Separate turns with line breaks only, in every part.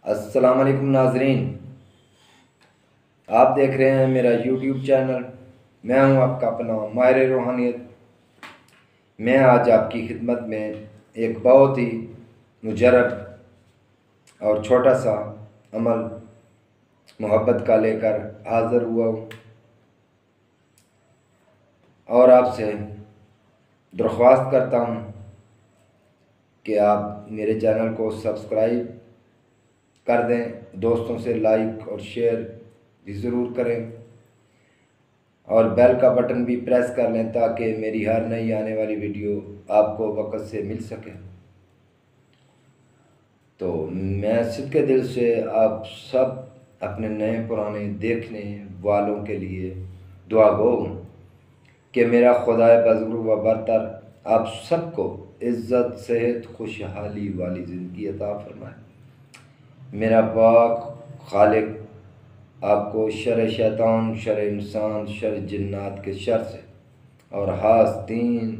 السلام علیکم ناظرین، آپ دیکھ رہے ہیں میرا یوٹیوب چینل۔ میں ہوں آپ کا اپنا ماہر روحانیت۔ میں آج آپ کی خدمت میں ایک بہت ہی مجرب اور چھوٹا سا عمل محبت کا لے کر حاضر ہوا ہوں، اور آپ سے درخواست کرتا ہوں کہ آپ میرے چینل کو سبسکرائب کر دیں، دوستوں سے لائک اور شیئر بھی ضرور کریں، اور بیل کا بٹن بھی پریس کر لیں تاکہ میری ہر نئی آنے والی ویڈیو آپ کو وقت سے مل سکے۔ تو میں صدق دل سے آپ سب اپنے نئے پرانے دیکھنے والوں کے لیے دعا گو ہوں کہ میرا خدائے بزرگ و برتر آپ سب کو عزت، صحت، خوشحالی والی زندگی عطا فرمائے۔ میرا پاک خالق آپ کو شر شیطان، شر انسان، شر جنات کے شر سے اور حاسدین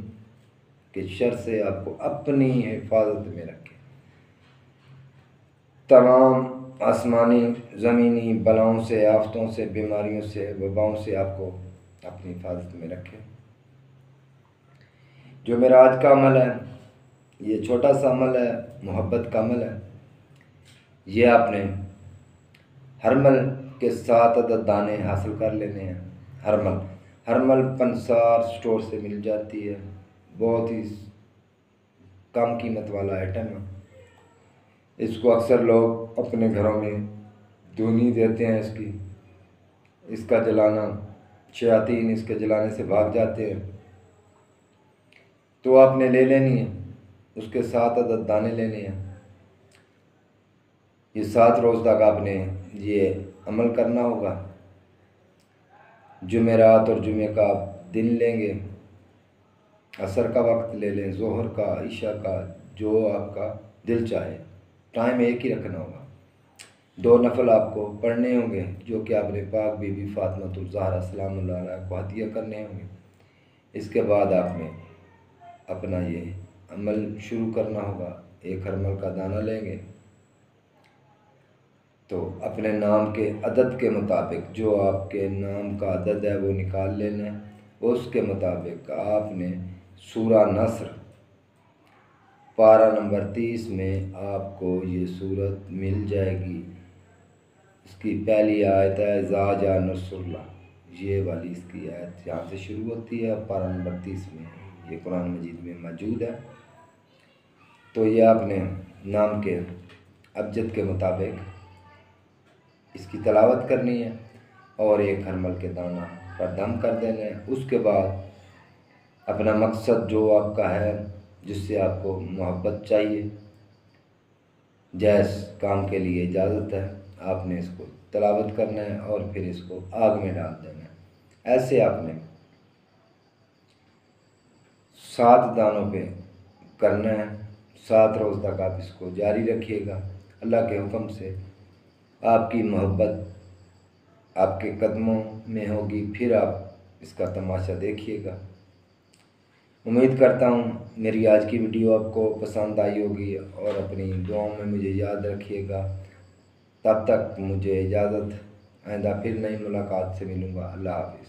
کے شر سے آپ کو اپنی حفاظت میں رکھے۔ تمام آسمانی زمینی بلاؤں سے، آفتوں سے، بیماریوں سے، وباؤں سے آپ کو اپنی حفاظت میں رکھے۔ جو میرا آج کا عمل ہے، یہ چھوٹا سا عمل ہے، محبت کا عمل ہے۔ یہ آپ نے ہرمل کے 7 عدد دانے حاصل کر لینے ہیں۔ ہرمل پنسار سٹور سے مل جاتی ہے، بہت ہی کم قیمت والا آئٹم ہے۔ اس کو اکثر لوگ اپنے گھروں میں دھونی دیتے ہیں، اس کا جلانا، شیاطین اس کے جلانے سے بھاگ جاتے ہیں۔ تو آپ نے لے لینی ہے، اس کے 7 عدد دانے لینے ہیں۔ یہ 7 روز تک آپ نے یہ عمل کرنا ہوگا۔ جمعرات اور جمعے کا آپ دن لیں گے، عصر کا وقت لے لیں، ظہر کا، عشاء کا، جو آپ کا دل چاہے، ٹائم ایک ہی رکھنا ہوگا۔ 2 نفل آپ کو پڑھنے ہوں گے، جو کہ آپ نے پاک بی بی فاطمہ الزہرا سلام اللہ علیہا کو ہدیہ کرنے ہوں گے۔ اس کے بعد آپ نے اپنا یہ عمل شروع کرنا ہوگا۔ 1 ہرمل کا دانہ لیں گے، تو اپنے نام کے عدد کے مطابق، جو آپ کے نام کا عدد ہے وہ نکال لینا ہے۔ اس کے مطابق آپ نے سورہ نصر پارہ نمبر 30 میں آپ کو یہ سورت مل جائے گی۔ اس کی پہلی آیت ہے اذا جاء نصر اللہ، یہ والی اس کی آیت یہاں سے شروع ہوتی ہے، پارہ نمبر 30 میں یہ قرآن مجید میں موجود ہے۔ تو یہ آپ نے نام کے ابجد کے مطابق اس کی تلاوت کرنی ہے، اور 1 ہرمل کے دانہ پر دم کر دینا ہے۔ اس کے بعد اپنا مقصد جو آپ کا ہے، جس سے آپ کو محبت چاہیے، جائز کام کے لیے اجازت ہے، آپ نے اس کو تلاوت کرنا ہے اور پھر اس کو آگ میں ڈال دینا ہے۔ ایسے آپ نے 7 دانوں پہ کرنا ہے۔ 7 روز تک آپ اس کو جاری رکھیے گا۔ اللہ کے حکم سے آپ کی محبت آپ کے قدموں میں ہوگی، پھر آپ اس کا تماشا دیکھیے گا۔ امید کرتا ہوں میری آج کی ویڈیو آپ کو پسند آئی ہوگی، اور اپنی دعاؤں میں مجھے یاد رکھیے گا۔ تب تک مجھے اجازت، آئندہ پھر نئی ملاقات سے ملوں گا۔ اللہ حافظ۔